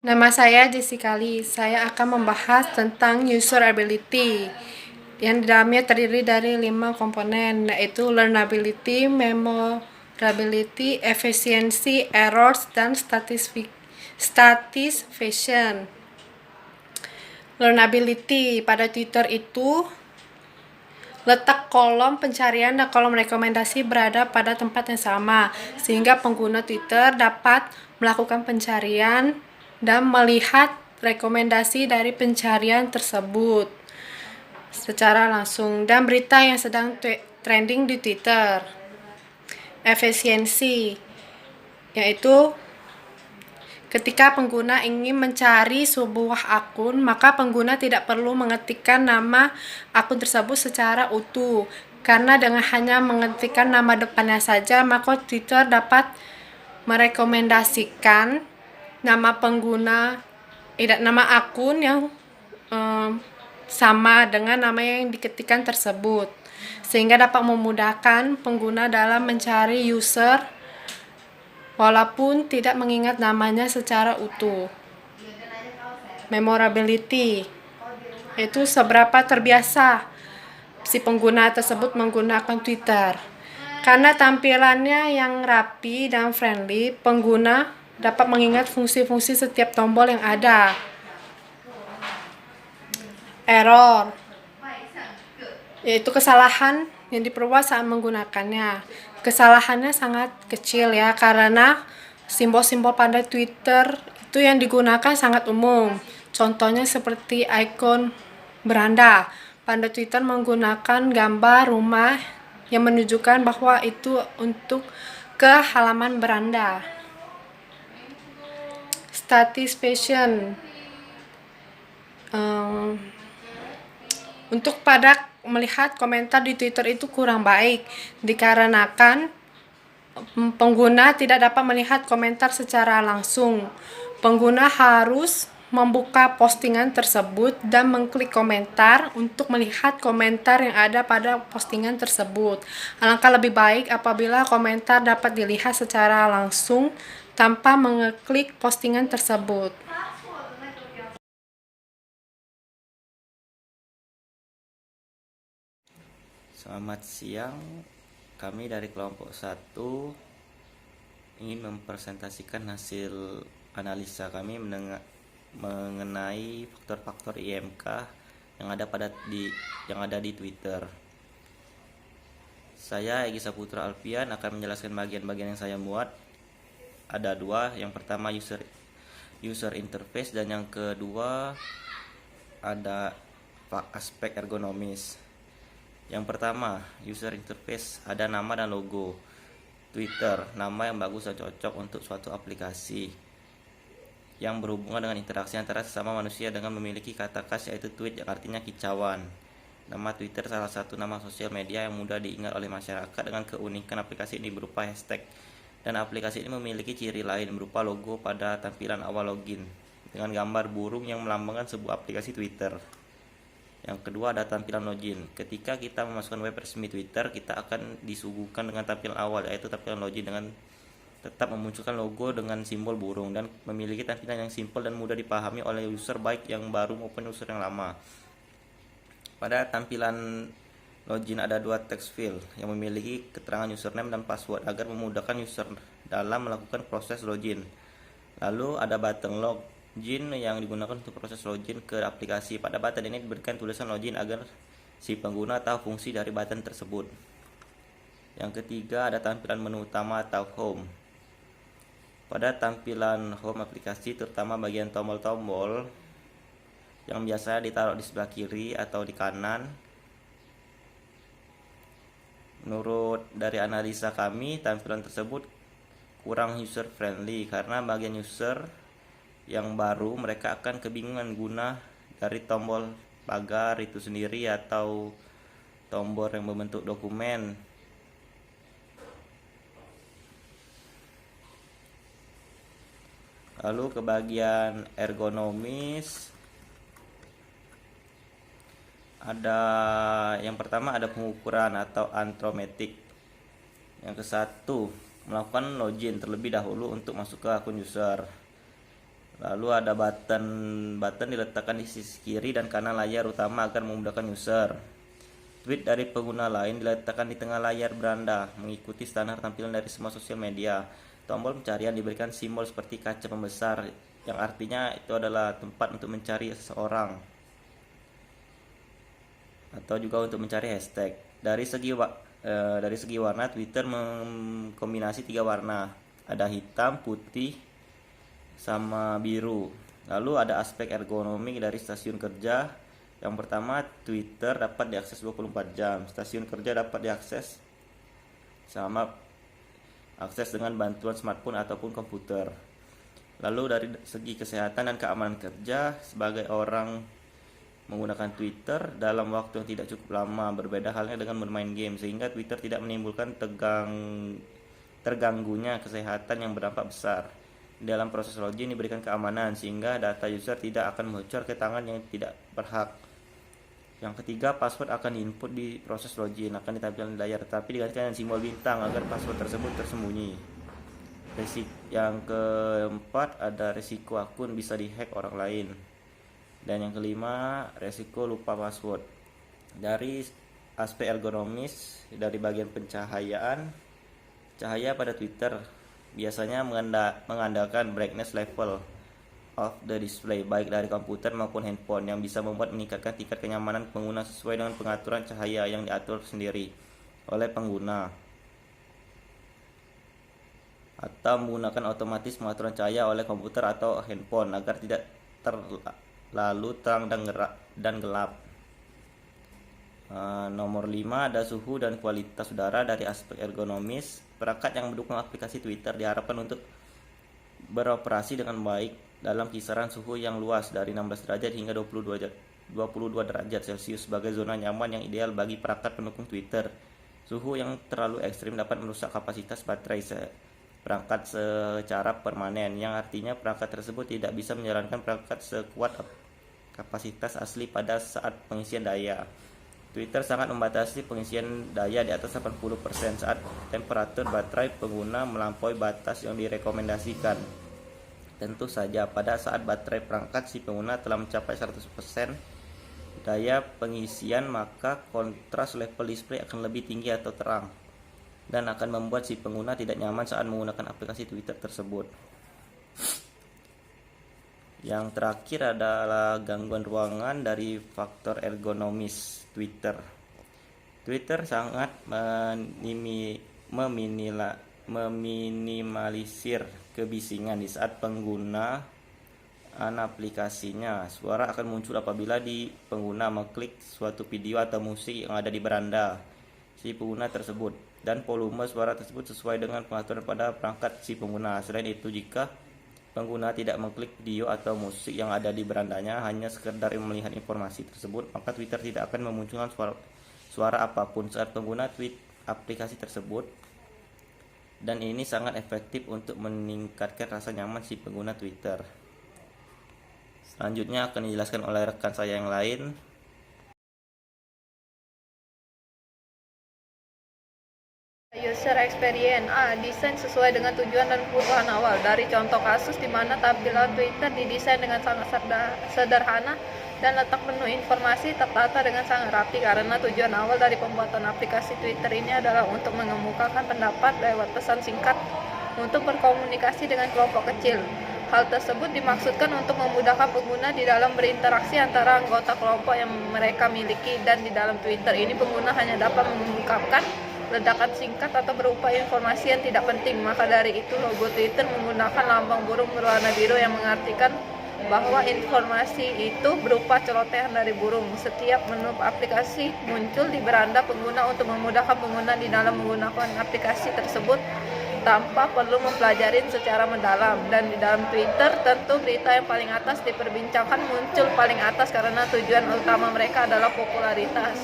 Nama saya Jessica Lee. Saya akan membahas tentang user ability yang di dalamnya terdiri dari 5 komponen, yaitu learnability, memorability, efficiency, errors, dan satisfaction. Learnability pada Twitter itu letak kolom pencarian dan kolom rekomendasi berada pada tempat yang sama, sehingga pengguna Twitter dapat melakukan pencarian dan melihat rekomendasi dari pencarian tersebut secara langsung dan berita yang sedang trending di Twitter. Efisiensi, yaitu ketika pengguna ingin mencari sebuah akun, maka pengguna tidak perlu mengetikkan nama akun tersebut secara utuh. Karena dengan hanya mengetikkan nama depannya saja, maka Twitter dapat merekomendasikan nama pengguna, nama akun yang sama dengan nama yang diketikkan tersebut, sehingga dapat memudahkan pengguna dalam mencari user walaupun tidak mengingat namanya secara utuh. Memorability, yaitu seberapa terbiasa si pengguna tersebut menggunakan Twitter. Karena tampilannya yang rapi dan friendly, pengguna dapat mengingat fungsi-fungsi setiap tombol yang ada. Error, yaitu kesalahan yang diperbuat saat menggunakannya. Kesalahannya sangat kecil ya, karena simbol-simbol pada Twitter itu yang digunakan sangat umum. Contohnya seperti ikon beranda. Pada Twitter menggunakan gambar rumah yang menunjukkan bahwa itu untuk ke halaman beranda. Satisfaction, untuk pada melihat komentar di Twitter itu kurang baik dikarenakan pengguna tidak dapat melihat komentar secara langsung. Pengguna harus membuka postingan tersebut dan mengklik komentar untuk melihat komentar yang ada pada postingan tersebut. Alangkah lebih baik apabila komentar dapat dilihat secara langsung tanpa mengeklik postingan tersebut. Selamat siang, kami dari kelompok 1 ingin mempresentasikan hasil analisa kami mengenai faktor-faktor IMK yang ada di Twitter. Saya Egy Saputra Alfian akan menjelaskan bagian-bagian yang saya buat. Ada 2, yang pertama user interface dan yang kedua ada aspek ergonomis. Yang pertama, user interface, ada nama dan logo Twitter, nama yang bagus dan cocok untuk suatu aplikasi yang berhubungan dengan interaksi antara sesama manusia dengan memiliki kata khas yaitu tweet yang artinya kicauan. Nama Twitter salah satu nama sosial media yang mudah diingat oleh masyarakat dengan keunikan aplikasi ini berupa hashtag, dan aplikasi ini memiliki ciri lain berupa logo pada tampilan awal login dengan gambar burung yang melambangkan sebuah aplikasi Twitter. Yang kedua ada tampilan login. Ketika kita memasukkan web resmi Twitter, kita akan disuguhkan dengan tampilan awal, yaitu tampilan login dengan tetap memunculkan logo dengan simbol burung dan memiliki tampilan yang simpel dan mudah dipahami oleh user baik yang baru maupun user yang lama. Pada tampilan login ada 2 text field yang memiliki keterangan username dan password agar memudahkan user dalam melakukan proses login. Lalu ada button login yang digunakan untuk proses login ke aplikasi. Pada button ini diberikan tulisan login agar si pengguna tahu fungsi dari button tersebut. Yang ketiga ada tampilan menu utama atau home. Pada tampilan home aplikasi, terutama bagian tombol-tombol yang biasanya ditaruh di sebelah kiri atau di kanan, menurut dari analisa kami, tampilan tersebut kurang user friendly karena bagian user yang baru mereka akan kebingungan guna dari tombol pagar itu sendiri atau tombol yang membentuk dokumen. Lalu ke bagian ergonomis, ada yang pertama ada pengukuran atau anthrometric. Yang ke-1, melakukan login terlebih dahulu untuk masuk ke akun user. Lalu ada button diletakkan di sisi kiri dan kanan layar utama agar memudahkan user. Tweet dari pengguna lain diletakkan di tengah layar beranda, mengikuti standar tampilan dari semua sosial media. Tombol pencarian diberikan simbol seperti kaca pembesar, yang artinya itu adalah tempat untuk mencari seseorang, atau juga untuk mencari hashtag. Dari segi warna, Twitter mengkombinasi 3 warna, ada hitam, putih, sama biru. Lalu ada aspek ergonomik dari stasiun kerja. Yang pertama, Twitter dapat diakses 24 jam. Stasiun kerja dapat diakses sama akses dengan bantuan smartphone ataupun komputer. Lalu dari segi kesehatan dan keamanan kerja, sebagai orang menggunakan Twitter dalam waktu yang tidak cukup lama, berbeda halnya dengan bermain game, sehingga Twitter tidak menimbulkan terganggunya kesehatan yang berdampak besar. Dalam proses login diberikan keamanan sehingga data user tidak akan bocor ke tangan yang tidak berhak. Yang ketiga, password akan diinput di proses login, akan ditampilkan di layar, tetapi digantikan dengan simbol bintang agar password tersebut tersembunyi. Yang keempat, ada resiko akun bisa dihack orang lain. Dan yang kelima, resiko lupa password. Dari aspek ergonomis, dari bagian pencahayaan, cahaya pada Twitter biasanya mengandalkan brightness level of the display, baik dari komputer maupun handphone, yang bisa membuat meningkatkan tingkat kenyamanan pengguna sesuai dengan pengaturan cahaya yang diatur sendiri oleh pengguna, atau menggunakan otomatis pengaturan cahaya oleh komputer atau handphone agar tidak terlalu terang dan gelap. Nomor 5, ada suhu dan kualitas udara. Dari aspek ergonomis, perangkat yang mendukung aplikasi Twitter diharapkan untuk beroperasi dengan baik dalam kisaran suhu yang luas dari 16 derajat hingga 22 derajat Celcius sebagai zona nyaman yang ideal bagi perangkat pendukung Twitter. Suhu yang terlalu ekstrim dapat merusak kapasitas baterai perangkat secara permanen, yang artinya perangkat tersebut tidak bisa menjalankan perangkat sekuat kapasitas asli pada saat pengisian daya. Twitter sangat membatasi pengisian daya di atas 80% saat temperatur baterai pengguna melampaui batas yang direkomendasikan. Tentu saja pada saat baterai perangkat si pengguna telah mencapai 100% daya pengisian, maka kontras level display akan lebih tinggi atau terang dan akan membuat si pengguna tidak nyaman saat menggunakan aplikasi Twitter tersebut. Yang terakhir adalah gangguan ruangan dari faktor ergonomis Twitter. Twitter sangat meminimalisir kebisingan di saat pengguna aplikasinya. Suara akan muncul apabila pengguna mengklik suatu video atau musik yang ada di beranda si pengguna tersebut, dan volume suara tersebut sesuai dengan pengaturan pada perangkat si pengguna. Selain itu, jika pengguna tidak mengklik video atau musik yang ada di berandanya, hanya sekedar melihat informasi tersebut, maka Twitter tidak akan memunculkan suara apapun saat pengguna tweet aplikasi tersebut. Dan ini sangat efektif untuk meningkatkan rasa nyaman si pengguna Twitter. Selanjutnya akan dijelaskan oleh rekan saya yang lain. User experience desain sesuai dengan tujuan dan kebutuhan awal. Dari contoh kasus di mana tampilan Twitter didesain dengan sangat sederhana dan letak menu informasi tertata dengan sangat rapi, karena tujuan awal dari pembuatan aplikasi Twitter ini adalah untuk mengemukakan pendapat lewat pesan singkat untuk berkomunikasi dengan kelompok kecil. Hal tersebut dimaksudkan untuk memudahkan pengguna di dalam berinteraksi antara anggota kelompok yang mereka miliki, dan di dalam Twitter ini pengguna hanya dapat mengungkapkan ledakan singkat atau berupa informasi yang tidak penting. Maka dari itu logo Twitter menggunakan lambang burung berwarna biru yang mengartikan bahwa informasi itu berupa celotehan dari burung. Setiap menu aplikasi muncul di beranda pengguna untuk memudahkan pengguna di dalam menggunakan aplikasi tersebut tanpa perlu mempelajari secara mendalam. Dan di dalam Twitter tentu berita yang paling atas diperbincangkan muncul paling atas karena tujuan utama mereka adalah popularitas.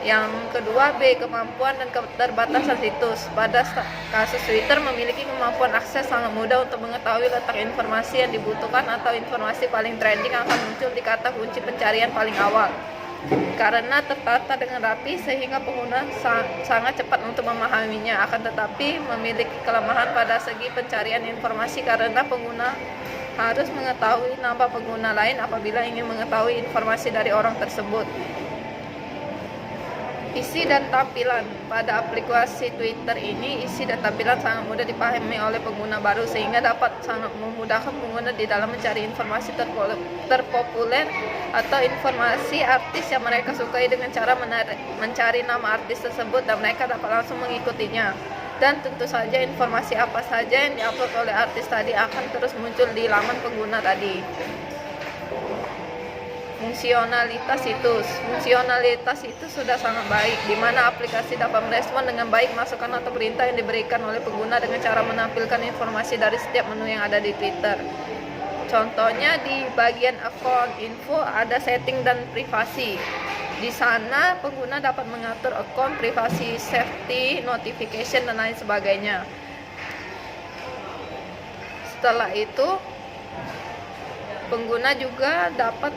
Yang kedua, B, kemampuan dan keterbatasan situs. Pada kasus Twitter memiliki kemampuan akses sangat mudah untuk mengetahui letak informasi yang dibutuhkan atau informasi paling trending akan muncul di kata kunci pencarian paling awal. Karena tertata dengan rapi sehingga pengguna sangat cepat untuk memahaminya. Akan tetapi memiliki kelemahan pada segi pencarian informasi karena pengguna harus mengetahui nama pengguna lain apabila ingin mengetahui informasi dari orang tersebut. Isi dan tampilan pada aplikasi Twitter ini, isi dan tampilan sangat mudah dipahami oleh pengguna baru sehingga dapat sangat memudahkan pengguna di dalam mencari informasi terpopuler atau informasi artis yang mereka sukai dengan cara mencari nama artis tersebut dan mereka dapat langsung mengikutinya. Dan tentu saja informasi apa saja yang diupload oleh artis tadi akan terus muncul di laman pengguna tadi. Fungsionalitas situs. Fungsionalitas situs sudah sangat baik, di mana aplikasi dapat merespon dengan baik masukan atau perintah yang diberikan oleh pengguna dengan cara menampilkan informasi dari setiap menu yang ada di Twitter. Contohnya di bagian account info ada setting dan privasi. Di sana pengguna dapat mengatur account, privasi, safety, notification, dan lain sebagainya. Setelah itu, pengguna juga dapat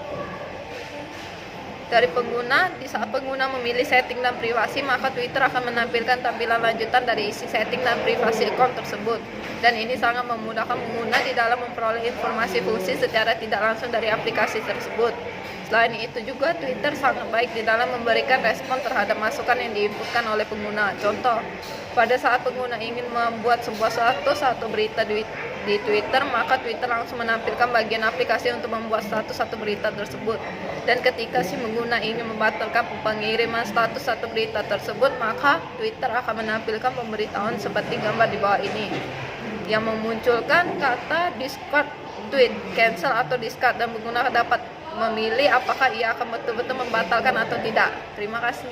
dari pengguna, di saat pengguna memilih setting dan privasi, maka Twitter akan menampilkan tampilan lanjutan dari isi setting dan privasi account tersebut. Dan ini sangat memudahkan pengguna di dalam memperoleh informasi fungsi secara tidak langsung dari aplikasi tersebut. Selain itu juga Twitter sangat baik di dalam memberikan respon terhadap masukan yang diinputkan oleh pengguna. Contoh, pada saat pengguna ingin membuat sebuah status atau berita di Twitter, maka Twitter langsung menampilkan bagian aplikasi untuk membuat status atau berita tersebut. Dan ketika si pengguna ingin membatalkan pengiriman status atau berita tersebut, maka Twitter akan menampilkan pemberitahuan seperti gambar di bawah ini yang memunculkan kata discard tweet, cancel atau discard, dan pengguna dapat memilih apakah ia akan betul-betul membatalkan atau tidak. Terima kasih.